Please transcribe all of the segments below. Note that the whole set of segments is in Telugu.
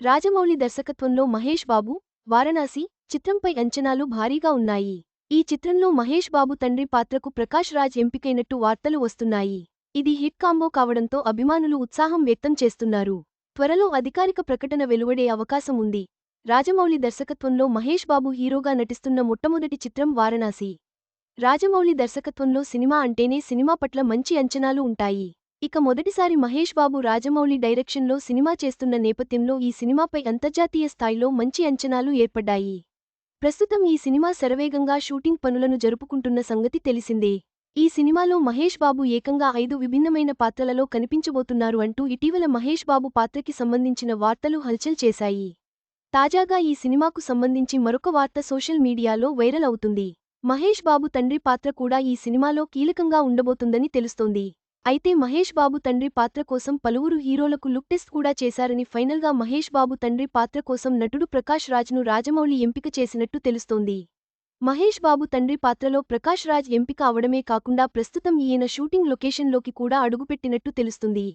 రాజమౌళి దర్శకత్వంలో మహేష్ బాబు, వారణాసి చిత్రంపై అంచనాలు భారీగా ఉన్నాయి. ఈ చిత్రంలో మహేష్ బాబు తండ్రి పాత్రకు ప్రకాష్ రాజ్ ఎంపికైనట్టు వార్తలు వస్తున్నాయి. ఇది హిట్ కాంబో కావడంతో అభిమానులు ఉత్సాహం వ్యక్తం చేస్తున్నారు. త్వరలో అధికారిక ప్రకటన వెలువడే అవకాశం ఉంది. రాజమౌళి దర్శకత్వంలో మహేష్ బాబు హీరోగా నటిస్తున్న మొట్టమొదటి చిత్రం వారణాసి. రాజమౌళి దర్శకత్వంలో సినిమా అంటేనే సినిమా పట్ల మంచి అంచనాలు ఉంటాయి. ఇక మొదటిసారి మహేష్ బాబు రాజమౌళి డైరెక్షన్లో సినిమా చేస్తున్న నేపథ్యంలో ఈ సినిమాపై అంతర్జాతీయ స్థాయిలో మంచి అంచనాలు ఏర్పడ్డాయి. ప్రస్తుతం ఈ సినిమా శరవేగంగా షూటింగ్ పనులను జరుపుకుంటున్న సంగతి తెలిసిందే. ఈ సినిమాలో మహేష్ బాబు ఏకంగా 5 విభిన్నమైన పాత్రలలో కనిపించబోతున్నారు అంటూ ఇటీవల మహేష్ బాబు పాత్రకి సంబంధించిన వార్తలు హల్చల్ చేశాయి. తాజాగా ఈ సినిమాకు సంబంధించి మరొక వార్త సోషల్ మీడియాలో వైరల్ అవుతుంది. మహేష్ బాబు తండ్రి పాత్ర కూడా ఈ సినిమాలో కీలకంగా ఉండబోతుందని తెలుస్తోంది. అయితే మహేష్ బాబు తండ్రి పాత్ర కోసం పలువురు హీరోలకు లుక్ టెస్ట్ కూడా చేశారని ఫైనల్గా మహేష్ బాబు తండ్రి పాత్ర కోసం నటుడు ప్రకాష్ రాజ్ను రాజమౌళి ఎంపిక చేసినట్టు తెలుస్తోంది. మహేష్ బాబు తండ్రి పాత్రలో ప్రకాష్ రాజ్ ఎంపిక అవడమే కాకుండా ప్రస్తుతం ఈయన షూటింగ్ లొకేషన్లోకి కూడా అడుగుపెట్టినట్టు తెలుస్తుంది.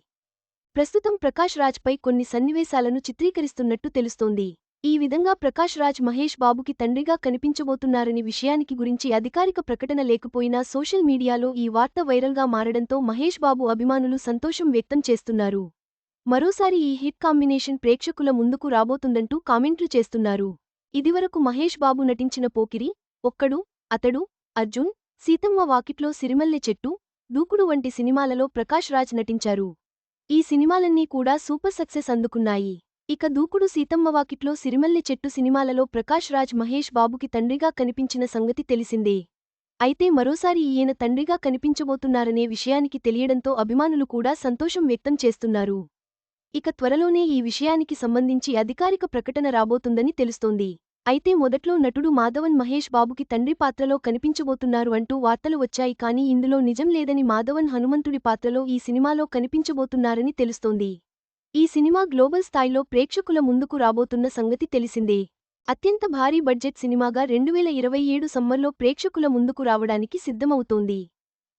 ప్రస్తుతం ప్రకాష్ రాజ్పై కొన్ని సన్నివేశాలను చిత్రీకరిస్తున్నట్టు తెలుస్తోంది. ఈ విధంగా ప్రకాష్ రాజ్ మహేష్ బాబుకి తండ్రిగా కనిపించబోతున్నారని విషయానికి గురించి అధికారిక ప్రకటన లేకపోయినా సోషల్ మీడియాలో ఈ వార్త వైరల్గా మారడంతో మహేష్ బాబు అభిమానులు సంతోషం వ్యక్తం చేస్తున్నారు. మరోసారి ఈ హిట్ కాంబినేషన్ ప్రేక్షకుల ముందుకు రాబోతుందంటూ కామెంట్లు చేస్తున్నారు. ఇదివరకు మహేష్ బాబు నటించిన పోకిరి, ఒక్కడు, అతడు, అర్జున్, సీతమ్మ వాకిట్లో సిరిమల్లె చెట్టు, దూకుడు వంటి సినిమాలలో ప్రకాష్ రాజ్ నటించారు. ఈ సినిమాలన్నీ కూడా సూపర్ సక్సెస్ అందుకున్నాయి. ఇక దూకుడు, సీతమ్మ వాకిట్లో సిరిమల్లె చెట్టు సినిమాలలో ప్రకాష్ రాజ్ మహేష్ బాబుకి తండ్రిగా కనిపించిన సంగతి తెలిసిందే. అయితే మరోసారి ఈయన తండ్రిగా కనిపించబోతున్నారనే విషయానికి తెలియడంతో అభిమానులు కూడా సంతోషం వ్యక్తం చేస్తున్నారు. ఇక త్వరలోనే ఈ విషయానికి సంబంధించి అధికారిక ప్రకటన రాబోతుందని తెలుస్తోంది. అయితే మొదట్లో నటుడు మాధవన్ మహేష్ బాబుకి తండ్రి పాత్రలో కనిపించబోతున్నారు అంటూ వార్తలు వచ్చాయి. కానీ ఇందులో నిజం లేదని మాధవన్ హనుమంతుడి పాత్రలో ఈ సినిమాలో కనిపించబోతున్నారని తెలుస్తోంది. ఈ సినిమా గ్లోబల్ స్థాయిలో ప్రేక్షకుల ముందుకు రాబోతున్న సంగతి తెలిసిందే. అత్యంత భారీ బడ్జెట్ సినిమాగా 2027 సమ్మర్లో ప్రేక్షకుల ముందుకు రావడానికి సిద్ధమవుతోంది.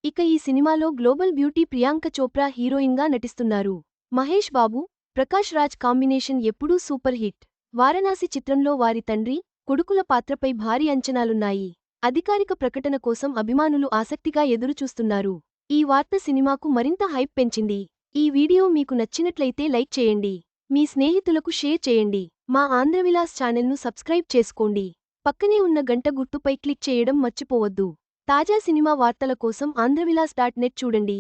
ఇక ఈ సినిమాలో గ్లోబల్ బ్యూటీ ప్రియాంక చోప్రా హీరోయిన్గా నటిస్తున్నారు. మహేష్ బాబు, ప్రకాష్ రాజ్ కాంబినేషన్ ఎప్పుడూ సూపర్ హిట్. వారణాసి చిత్రంలో వారి తండ్రి, కొడుకుల పాత్రపై భారీ అంచనాలున్నాయి. అధికారిక ప్రకటన కోసం అభిమానులు ఆసక్తిగా ఎదురుచూస్తున్నారు. ఈ వార్త సినిమాకు మరింత హైప్ పెంచింది. ఈ వీడియో మీకు నచ్చినట్లయితే లైక్ చేయండి. మీ స్నేహితులకు షేర్ చేయండి. మా ఆంధ్రవిలాస్ ఛానల్ను సబ్స్క్రైబ్ చేసుకోండి. పక్కనే ఉన్న గంట గుర్తుపై క్లిక్ చేయడం మర్చిపోవద్దు. తాజా సినిమా వార్తల కోసం ఆంధ్రవిలాస్.net చూడండి.